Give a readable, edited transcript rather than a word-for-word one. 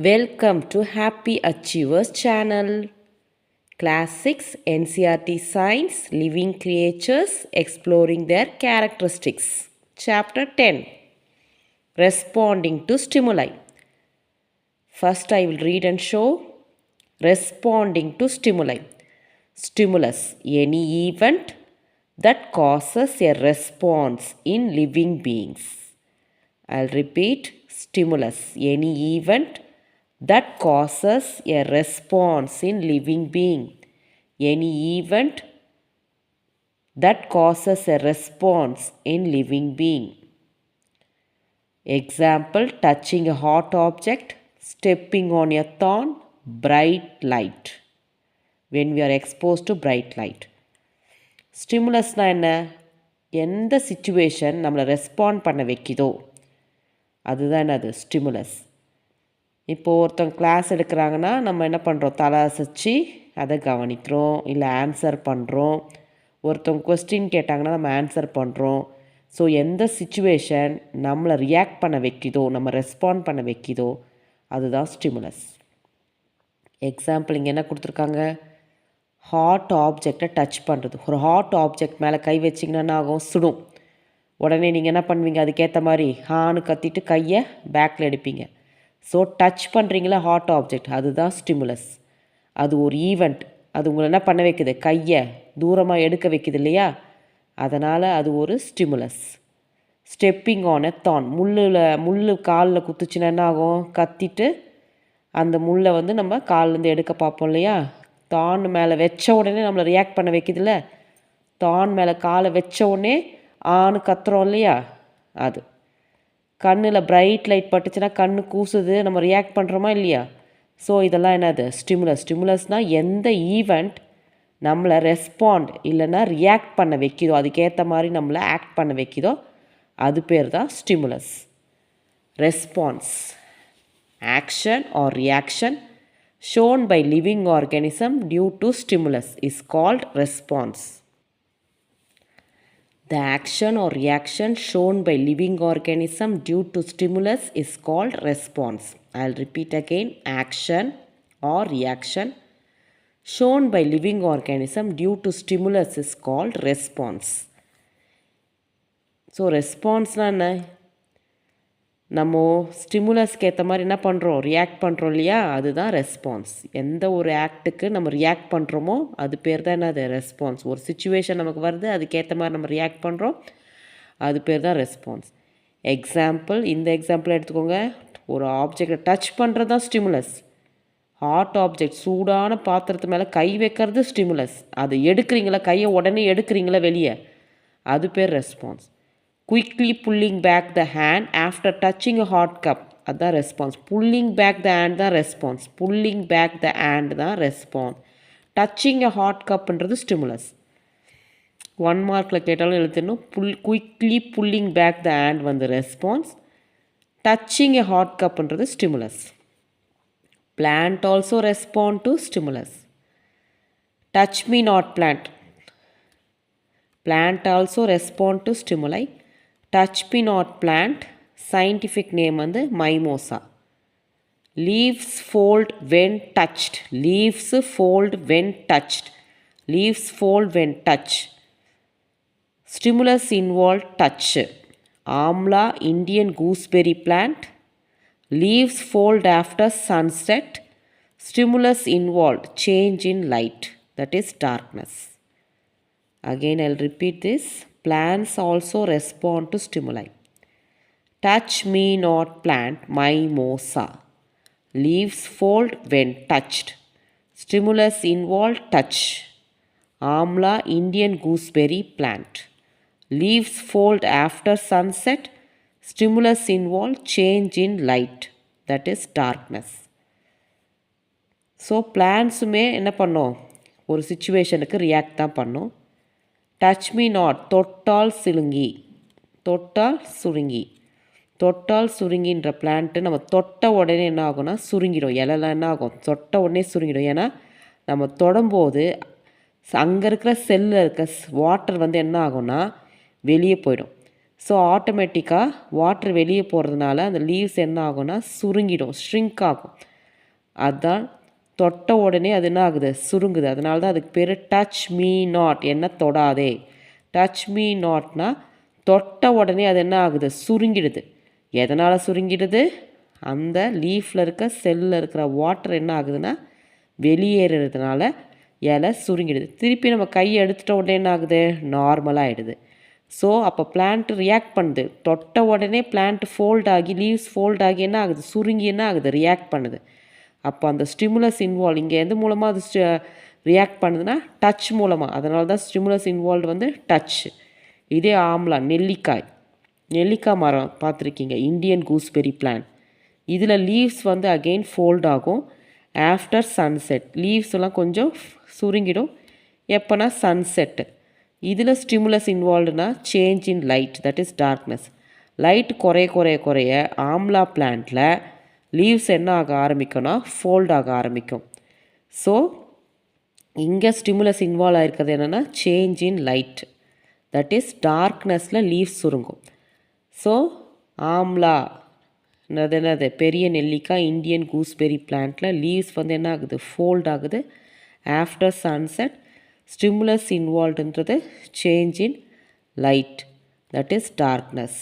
Welcome to Happy Achievers channel. Class 6 NCERT Science Living Creatures Exploring Their Characteristics. Chapter 10 Responding to Stimuli. First I will read and show. Responding to stimuli. Stimulus, any event that causes a response in living beings. I'll repeat. Stimulus, any event that causes a response in living being. Any event that causes a response in living being. Example, touching a hot object, stepping on a thorn, bright light. When we are exposed to bright light. ஸ்டிமுலஸ்னா என்ன? எந்த situation நம்மளை respond பண்ண வைக்கிதோ அதுதான் அது stimulus. இப்போது ஒருத்தவங்க class எடுக்கிறாங்கன்னா நம்ம என்ன பண்ணுறோம், தலை அசைச்சு அதை கவனிக்கிறோம், இல்லை ஆன்சர் பண்ணுறோம். ஒருத்தவங்க கொஸ்டின் கேட்டாங்கன்னா நம்ம ஆன்சர் பண்ணுறோம். ஸோ எந்த சிச்சுவேஷன் நம்மளை ரியாக்ட் பண்ண வைக்கிதோ, நம்ம ரெஸ்பாண்ட் பண்ண வைக்கிதோ அதுதான் ஸ்டிமுலஸ். எக்ஸாம்பிள் இங்கே என்ன கொடுத்துருக்காங்க, ஹாட் ஆப்ஜெக்டை டச் பண்ணுறது. ஒரு ஹாட் ஆப்ஜெக்ட் மேலே கை வச்சிங்கன்னா ஆகும், சுடும். உடனே நீங்கள் என்ன பண்ணுவீங்க, அதுக்கேற்ற மாதிரி ஹான்னு கத்திட்டு கையை பேக்கில் எடுப்பீங்க. ஸோ டச் பண்ணுறீங்களா ஹாட் ஆப்ஜெக்ட், அதுதான் ஸ்டிமுலஸ். அது ஒரு ஈவெண்ட், அது உங்களை என்ன பண்ண வைக்குது, கையை தூரமாக எடுக்க வைக்குது இல்லையா, அதனால் அது ஒரு ஸ்டிமுலஸ். ஸ்டெப்பிங் ஆன் எ தான், முள் காலில் குத்துச்சுன்னா என்ன ஆகும், கத்திட்டு அந்த முள்ளை நம்ம கால்லேருந்து எடுக்க பார்ப்போம் இல்லையா. தான் மேலே வச்ச உடனே நம்மளை ரியாக்ட் பண்ண வைக்குதுல்ல, தான் மேலே காலை வச்ச உடனே ஆணு கத்துறோம் இல்லையா, அது. கண்ணில் பிரைட் லைட் பட்டுச்சுன்னா கண்ணு கூசுது, நம்ம ரியாக்ட் பண்ணுறோமா இல்லையா. ஸோ இதெல்லாம் என்னது, ஸ்டிமுலஸ். ஸ்டிமுலஸ்னால் எந்த ஈவெண்ட் நம்மளை ரெஸ்பாண்ட் இல்லைன்னா ரியாக்ட் பண்ண வைக்கிதோ, அதுக்கேற்ற மாதிரி நம்மளை ஆக்ட் பண்ண வைக்கிதோ அது பேர் தான் stimulus. Response, action or reaction shown by living organism due to stimulus is called response. The action or reaction shown by living organism due to stimulus is called response. I'll repeat again. Action or reaction shown by living organism due to stimulus is called response. So response na enna, நம்ம ஸ்டிமுலஸ்க்கு ஏற்ற மாதிரி என்ன பண்ணுறோம், react பண்ணுறோம் இல்லையா, அதுதான் response. எந்த ஒரு ஆக்டுக்கு நம்ம ரியாக்ட் பண்ணுறோமோ அது பேர் தான் என்னது, ரெஸ்பான்ஸ். ஒரு சிச்சுவேஷன் நமக்கு வருது, அதுக்கேற்ற மாதிரி நம்ம ரியாக்ட் பண்ணுறோம், அது பேர் தான் ரெஸ்பான்ஸ். எக்ஸாம்பிள், இந்த எக்ஸாம்பிள் எடுத்துக்கோங்க. ஒரு ஆப்ஜெக்டை டச் பண்ணுறது தான் ஸ்டிமுலஸ். ஹாட் ஆப்ஜெக்ட், சூடான பாத்திரத்து மேலே கை வைக்கிறது ஸ்டிமுலஸ். அது எடுக்கிறீங்களா, கையை உடனே எடுக்கிறீங்களா வெளியே, அது பேர் response. Quickly pulling back the hand after touching a hot cup, அதுதான் response. Pulling back the hand தான் response. Pulling back the hand தான் ரெஸ்பான்ஸ். டச்சிங் எ ஹாட் கப்புன்றது ஸ்டிமுலஸ். 1 மார்க்கில் கேட்டாலும் எழுதிடணும். Quickly pulling back the hand வந்து response. Touching a hot கப்புன்றது stimulus. Plant also respond to stimulus. Touch me not plant. Plant also respond to stimuli. Touch me not plant, scientific name வந்து mimosa. Leaves fold when touched. Leaves fold when touched. Leaves fold when touched. Stimulus involved touch. Amla Indian gooseberry plant. Leaves fold after sunset. Stimulus involved change in light, that is darkness. Again I'll repeat this. Plants also respond to stimuli. Touch me not plant, mimosa. Leaves fold when touched. Stimulus involved touch. Amla Indian gooseberry plant. Leaves fold after sunset. Stimulus involved change in light, that is darkness. So பிளான்ஸுமே என்ன பண்ணோம், ஒரு சிச்சுவேஷனுக்கு react தான் பண்ணோம். Touch me not, தொட்டால் சிலுங்கி, தொட்டால் சுருங்கி. தொட்டால் சுருங்கின்ற பிளான்ட்டு நம்ம தொட்ட உடனே என்ன ஆகும்னா சுருங்கிடும். இலைலாம் என்ன ஆகும், தொட்ட உடனே சுருங்கிடும். ஏன்னா நம்ம தொடும்போது அங்கே இருக்கிற செல்லில் இருக்க வாட்டர் வந்து என்ன ஆகும்னா வெளியே போயிடும். ஸோ ஆட்டோமேட்டிக்காக வாட்டர் வெளியே போகிறதுனால அந்த லீவ்ஸ் என்ன ஆகும்னா சுருங்கிடும், ஷ்ரிங்க் ஆகும். அதுதான் தொட்ட உடனே அது என்ன ஆகுது, சுருங்குது. அதனால தான் அதுக்கு பேர் டச் மீ நாட், என்ன தொடாதே. டச் மீ நாட்னா தொட்ட உடனே அது என்ன ஆகுது, சுருங்கிடுது. எதனால் சுருங்கிடுது, அந்த லீஃபில் இருக்க செல்லில் இருக்கிற வாட்டர் என்ன ஆகுதுன்னா வெளியேறதுனால இலை சுருங்கிடுது. திருப்பி நம்ம கையை எடுத்துட்ட உடனே என்ன ஆகுது, நார்மலாக ஆகிடுது. ஸோ அப்போ பிளான்ட் ரியாக்ட் பண்ணுது. தொட்ட உடனே பிளான்ட் ஃபோல்ட் ஆகி, லீவ்ஸ் ஃபோல்ட் ஆகி என்ன ஆகுது, சுருங்கி என்ன ஆகுது, ரியாக்ட் பண்ணுது. அப்போ அந்த ஸ்டிமுலஸ் இன்வால்வ் இங்கே எது மூலமாக அது ரியாக்ட் பண்ணுதுன்னா டச் மூலமாக. அதனால தான் ஸ்டிமுலஸ் இன்வால்வ் வந்து டச். இதே ஆம்லா, நெல்லிக்காய் மரம் பார்த்துருக்கீங்க, இந்தியன் கூஸ்பெரி பிளான்ட். இதில் லீவ்ஸ் வந்து அகெயின் ஃபோல்ட் ஆகும் ஆஃப்டர் சன்செட். லீவ்ஸ் எல்லாம் கொஞ்சம் சுருங்கிடும் எப்போனா சன்செட்டு. இதில் ஸ்டிமுலஸ் இன்வால்வ்டுனா change in light, that is darkness. Light குறைய ஆம்லா பிளான்ட்டில் லீவ்ஸ் என்ன ஆக ஆரம்பிக்கும்னா ஃபோல்ட் ஆக ஆரம்பிக்கும். ஸோ இங்கே ஸ்டிமுலஸ் இன்வால்வ் ஆகிருக்கிறது என்னென்னா change in light, that is டார்க்னஸில் லீவ்ஸ் சுருங்கும். ஸோ ஆம்லா என்னது பெரிய நெல்லிக்காய், இந்தியன் கூஸ்பெரி பிளான்ட்டில் லீவ்ஸ் வந்து என்ன ஆகுது, ஃபோல்ட் ஆகுது ஆஃப்டர் சன்செட். ஸ்டிமுலஸ் இன்வால்வ்டுன்றது change in light, that is darkness.